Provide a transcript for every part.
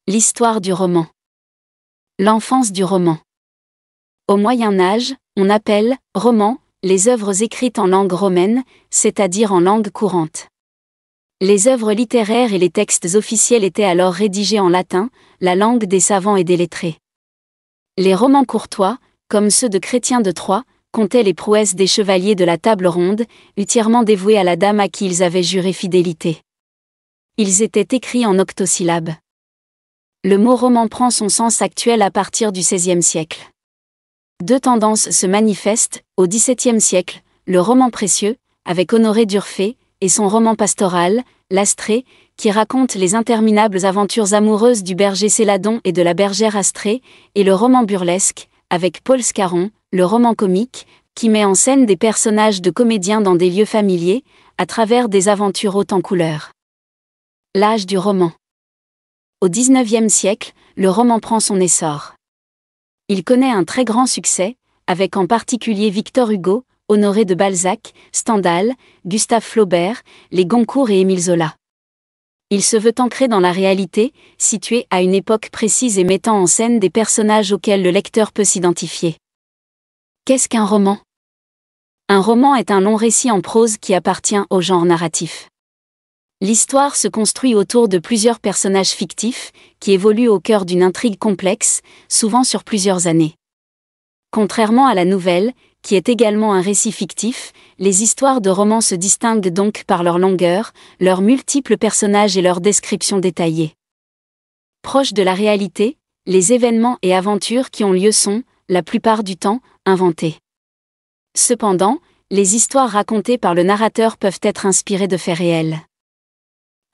L'histoire du roman. L'enfance du roman. Au Moyen Âge, on appelle « roman » les œuvres écrites en langue romaine, c'est-à-dire en langue courante. Les œuvres littéraires et les textes officiels étaient alors rédigés en latin, la langue des savants et des lettrés. Les romans courtois, comme ceux de Chrétien de Troyes, contaient les prouesses des chevaliers de la table ronde, entièrement dévoués à la dame à qui ils avaient juré fidélité. Ils étaient écrits en octosyllabes. Le mot roman prend son sens actuel à partir du XVIe siècle. Deux tendances se manifestent. Au XVIIe siècle, le roman précieux, avec Honoré d'Urfé, et son roman pastoral, l'Astrée, qui raconte les interminables aventures amoureuses du berger Céladon et de la bergère Astrée, et le roman burlesque, avec Paul Scarron, le roman comique, qui met en scène des personnages de comédiens dans des lieux familiers, à travers des aventures hautes en couleurs. L'âge du roman. Au XIXe siècle, le roman prend son essor. Il connaît un très grand succès, avec en particulier Victor Hugo, Honoré de Balzac, Stendhal, Gustave Flaubert, les Goncourt et Émile Zola. Il se veut ancré dans la réalité, situé à une époque précise et mettant en scène des personnages auxquels le lecteur peut s'identifier. Qu'est-ce qu'un roman ? Un roman est un long récit en prose qui appartient au genre narratif. L'histoire se construit autour de plusieurs personnages fictifs, qui évoluent au cœur d'une intrigue complexe, souvent sur plusieurs années. Contrairement à la nouvelle, qui est également un récit fictif, les histoires de romans se distinguent donc par leur longueur, leurs multiples personnages et leurs descriptions détaillées. Proches de la réalité, les événements et aventures qui ont lieu sont, la plupart du temps, inventés. Cependant, les histoires racontées par le narrateur peuvent être inspirées de faits réels.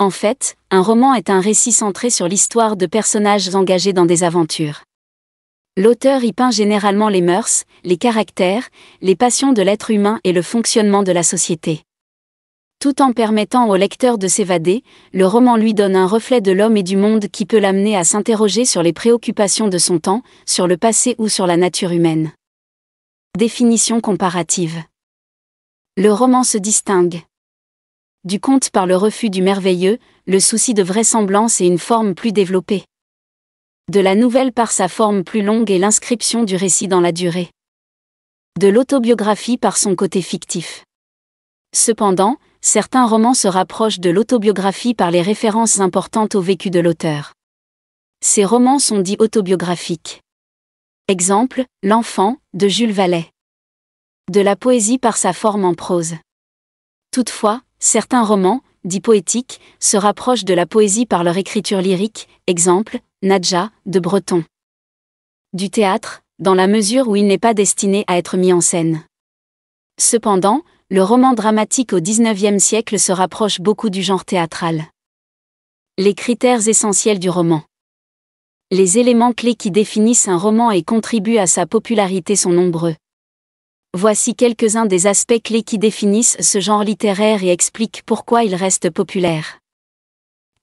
En fait, un roman est un récit centré sur l'histoire de personnages engagés dans des aventures. L'auteur y peint généralement les mœurs, les caractères, les passions de l'être humain et le fonctionnement de la société. Tout en permettant au lecteur de s'évader, le roman lui donne un reflet de l'homme et du monde qui peut l'amener à s'interroger sur les préoccupations de son temps, sur le passé ou sur la nature humaine. Définition comparative. Le roman se distingue du conte par le refus du merveilleux, le souci de vraisemblance et une forme plus développée. De la nouvelle par sa forme plus longue et l'inscription du récit dans la durée. De l'autobiographie par son côté fictif. Cependant, certains romans se rapprochent de l'autobiographie par les références importantes au vécu de l'auteur. Ces romans sont dits autobiographiques. Exemple, L'Enfant, de Jules Vallée. De la poésie par sa forme en prose. Toutefois, certains romans, dits poétiques, se rapprochent de la poésie par leur écriture lyrique, exemple, Nadja, de Breton. Du théâtre, dans la mesure où il n'est pas destiné à être mis en scène. Cependant, le roman dramatique au XIXe siècle se rapproche beaucoup du genre théâtral. Les critères essentiels du roman. Les éléments clés qui définissent un roman et contribuent à sa popularité sont nombreux. Voici quelques-uns des aspects clés qui définissent ce genre littéraire et expliquent pourquoi il reste populaire.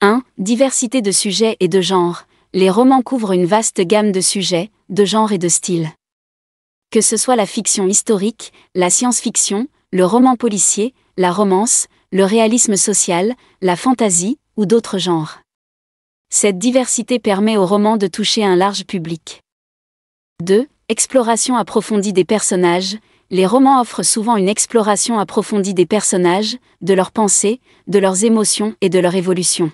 1. Diversité de sujets et de genres. Les romans couvrent une vaste gamme de sujets, de genres et de styles. Que ce soit la fiction historique, la science-fiction, le roman policier, la romance, le réalisme social, la fantasy, ou d'autres genres. Cette diversité permet aux romans de toucher un large public. 2. Exploration approfondie des personnages. Les romans offrent souvent une exploration approfondie des personnages, de leurs pensées, de leurs émotions et de leur évolution.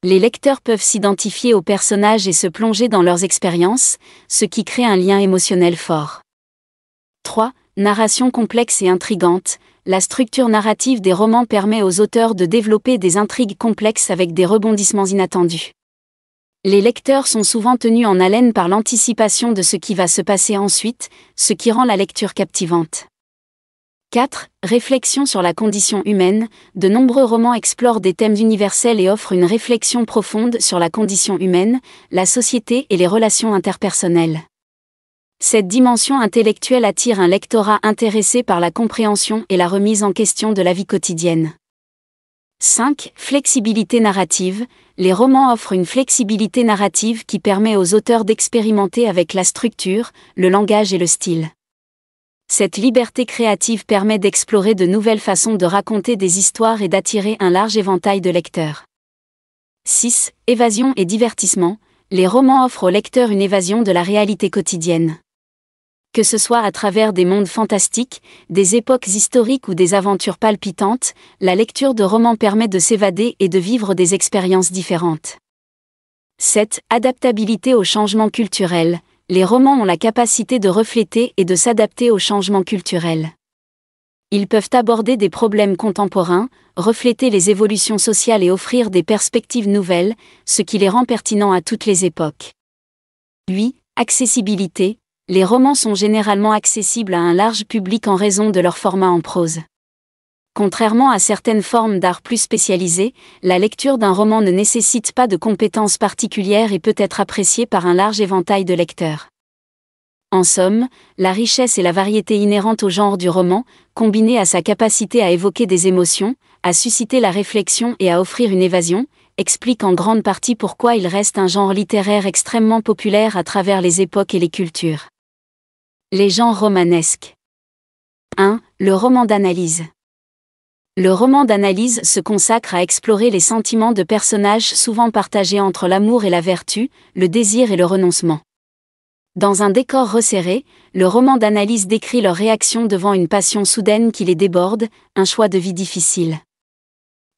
Les lecteurs peuvent s'identifier aux personnages et se plonger dans leurs expériences, ce qui crée un lien émotionnel fort. 3. Narration complexe et intrigante. La structure narrative des romans permet aux auteurs de développer des intrigues complexes avec des rebondissements inattendus. Les lecteurs sont souvent tenus en haleine par l'anticipation de ce qui va se passer ensuite, ce qui rend la lecture captivante. 4. Réflexion sur la condition humaine. De nombreux romans explorent des thèmes universels et offrent une réflexion profonde sur la condition humaine, la société et les relations interpersonnelles. Cette dimension intellectuelle attire un lectorat intéressé par la compréhension et la remise en question de la vie quotidienne. 5. Flexibilité narrative. Les romans offrent une flexibilité narrative qui permet aux auteurs d'expérimenter avec la structure, le langage et le style. Cette liberté créative permet d'explorer de nouvelles façons de raconter des histoires et d'attirer un large éventail de lecteurs. 6. Évasion et divertissement. Les romans offrent au lecteur une évasion de la réalité quotidienne. Que ce soit à travers des mondes fantastiques, des époques historiques ou des aventures palpitantes, la lecture de romans permet de s'évader et de vivre des expériences différentes. 7. Adaptabilité aux changements culturels. Les romans ont la capacité de refléter et de s'adapter aux changements culturels. Ils peuvent aborder des problèmes contemporains, refléter les évolutions sociales et offrir des perspectives nouvelles, ce qui les rend pertinents à toutes les époques. 8. Accessibilité. Les romans sont généralement accessibles à un large public en raison de leur format en prose. Contrairement à certaines formes d'art plus spécialisées, la lecture d'un roman ne nécessite pas de compétences particulières et peut être appréciée par un large éventail de lecteurs. En somme, la richesse et la variété inhérentes au genre du roman, combinées à sa capacité à évoquer des émotions, à susciter la réflexion et à offrir une évasion, expliquent en grande partie pourquoi il reste un genre littéraire extrêmement populaire à travers les époques et les cultures. Les genres romanesques. 1. Le roman d'analyse. Le roman d'analyse se consacre à explorer les sentiments de personnages souvent partagés entre l'amour et la vertu, le désir et le renoncement. Dans un décor resserré, le roman d'analyse décrit leurs réactions devant une passion soudaine qui les déborde, un choix de vie difficile.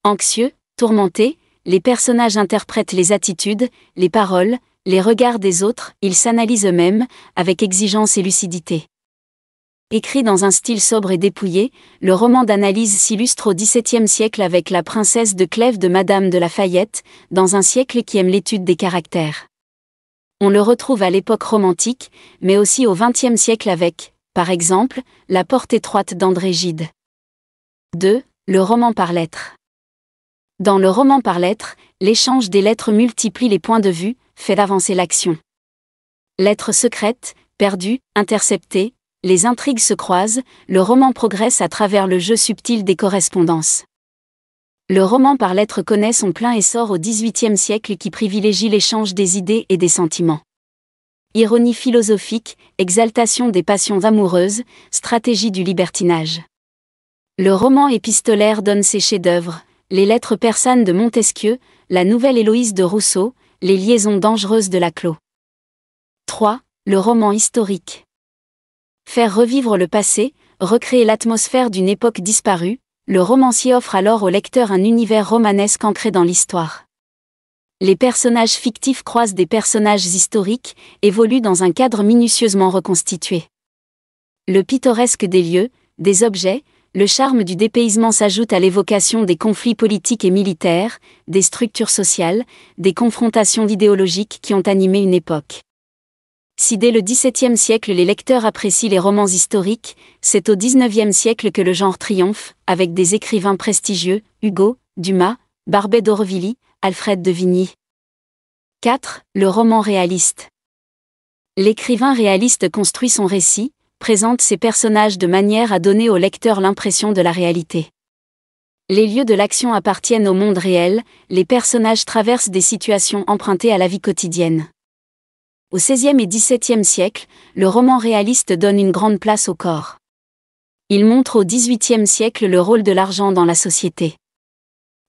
Anxieux, tourmentés, les personnages interprètent les attitudes, les paroles, les regards des autres, ils s'analysent eux-mêmes, avec exigence et lucidité. Écrit dans un style sobre et dépouillé, le roman d'analyse s'illustre au XVIIe siècle avec La princesse de Clèves de Madame de La Fayette, dans un siècle qui aime l'étude des caractères. On le retrouve à l'époque romantique, mais aussi au XXe siècle avec, par exemple, La porte étroite d'André Gide. 2. Le roman par lettres. Dans le roman par lettres, l'échange des lettres multiplie les points de vue, fait avancer l'action. Lettres secrètes, perdues, interceptées, les intrigues se croisent, le roman progresse à travers le jeu subtil des correspondances. Le roman par lettres connaît son plein essor au XVIIIe siècle qui privilégie l'échange des idées et des sentiments. Ironie philosophique, exaltation des passions amoureuses, stratégie du libertinage. Le roman épistolaire donne ses chefs-d'œuvre, les lettres persanes de Montesquieu, la nouvelle Héloïse de Rousseau, les liaisons dangereuses de Laclos. 3. Le roman historique. Faire revivre le passé, recréer l'atmosphère d'une époque disparue, le romancier offre alors au lecteur un univers romanesque ancré dans l'histoire. Les personnages fictifs croisent des personnages historiques, évoluent dans un cadre minutieusement reconstitué. Le pittoresque des lieux, des objets, le charme du dépaysement s'ajoute à l'évocation des conflits politiques et militaires, des structures sociales, des confrontations idéologiques qui ont animé une époque. Si dès le XVIIe siècle les lecteurs apprécient les romans historiques, c'est au XIXe siècle que le genre triomphe, avec des écrivains prestigieux, Hugo, Dumas, Barbey d'Aurevilly, Alfred de Vigny. 4. Le roman réaliste. L'écrivain réaliste construit son récit, présente ses personnages de manière à donner au lecteur l'impression de la réalité. Les lieux de l'action appartiennent au monde réel, les personnages traversent des situations empruntées à la vie quotidienne. Au XVIe et XVIIe siècle, le roman réaliste donne une grande place au corps. Il montre au XVIIIe siècle le rôle de l'argent dans la société.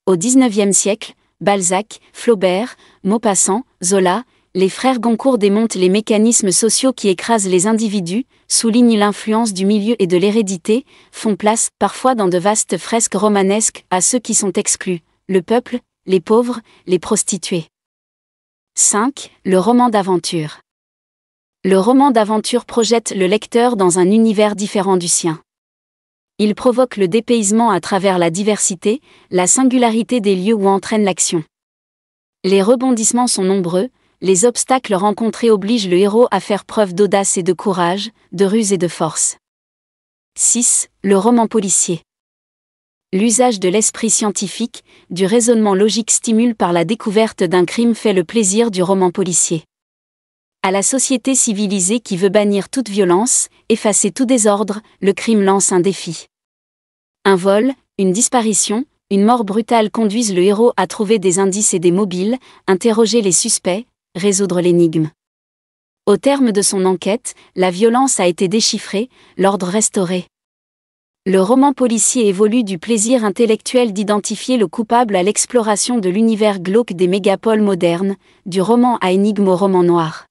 Au XIXe siècle, Balzac, Flaubert, Maupassant, Zola, les frères Goncourt démontent les mécanismes sociaux qui écrasent les individus, soulignent l'influence du milieu et de l'hérédité, font place, parfois dans de vastes fresques romanesques, à ceux qui sont exclus, le peuple, les pauvres, les prostituées. 5. Le roman d'aventure. Le roman d'aventure projette le lecteur dans un univers différent du sien. Il provoque le dépaysement à travers la diversité, la singularité des lieux où entraîne l'action. Les rebondissements sont nombreux, les obstacles rencontrés obligent le héros à faire preuve d'audace et de courage, de ruse et de force. 6. Le roman policier. L'usage de l'esprit scientifique, du raisonnement logique stimule par la découverte d'un crime fait le plaisir du roman policier. À la société civilisée qui veut bannir toute violence, effacer tout désordre, le crime lance un défi. Un vol, une disparition, une mort brutale conduisent le héros à trouver des indices et des mobiles, interroger les suspects, résoudre l'énigme. Au terme de son enquête, la violence a été déchiffrée, l'ordre restauré. Le roman policier évolue du plaisir intellectuel d'identifier le coupable à l'exploration de l'univers glauque des mégapoles modernes, du roman à énigme au roman noir.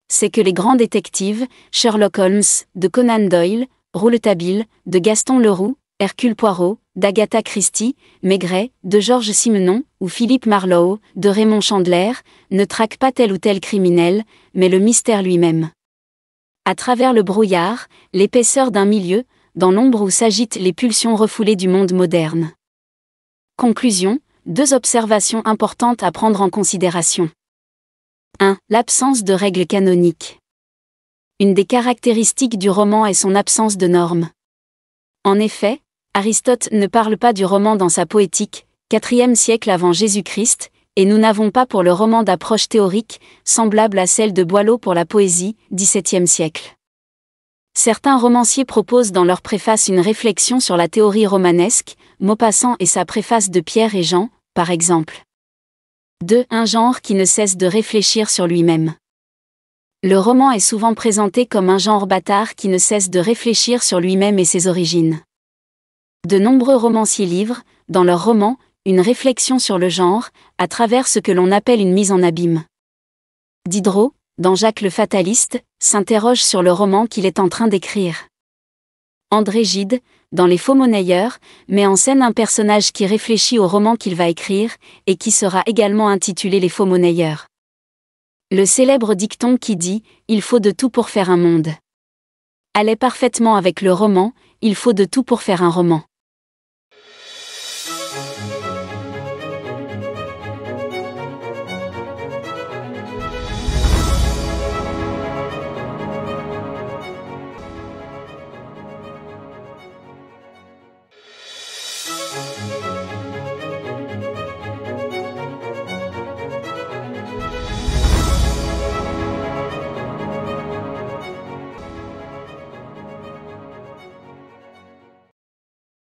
C'est que les grands détectives, Sherlock Holmes, de Conan Doyle, Rouletabille, de Gaston Leroux, Hercule Poirot, d'Agatha Christie, Maigret, de Georges Simenon, ou Philippe Marlowe, de Raymond Chandler, ne traquent pas tel ou tel criminel, mais le mystère lui-même. À travers le brouillard, l'épaisseur d'un milieu, dans l'ombre où s'agitent les pulsions refoulées du monde moderne. Conclusion, 2 observations importantes à prendre en considération. 1. L'absence de règles canoniques. Une des caractéristiques du roman est son absence de normes. En effet, Aristote ne parle pas du roman dans sa poétique, 4e siècle avant Jésus-Christ, et nous n'avons pas pour le roman d'approche théorique, semblable à celle de Boileau pour la poésie, 17e siècle. Certains romanciers proposent dans leur préface une réflexion sur la théorie romanesque, Maupassant et sa préface de Pierre et Jean, par exemple. 2. Un genre qui ne cesse de réfléchir sur lui-même. Le roman est souvent présenté comme un genre bâtard qui ne cesse de réfléchir sur lui-même et ses origines. De nombreux romanciers livrent, dans leurs romans, une réflexion sur le genre, à travers ce que l'on appelle une mise en abîme. Diderot, dans Jacques le Fataliste, s'interroge sur le roman qu'il est en train d'écrire. André Gide, dans Les Faux-monnayeurs, met en scène un personnage qui réfléchit au roman qu'il va écrire, et qui sera également intitulé Les Faux-monnayeurs. Le célèbre dicton qui dit « Il faut de tout pour faire un monde » allait parfaitement avec le roman « Il faut de tout pour faire un roman ».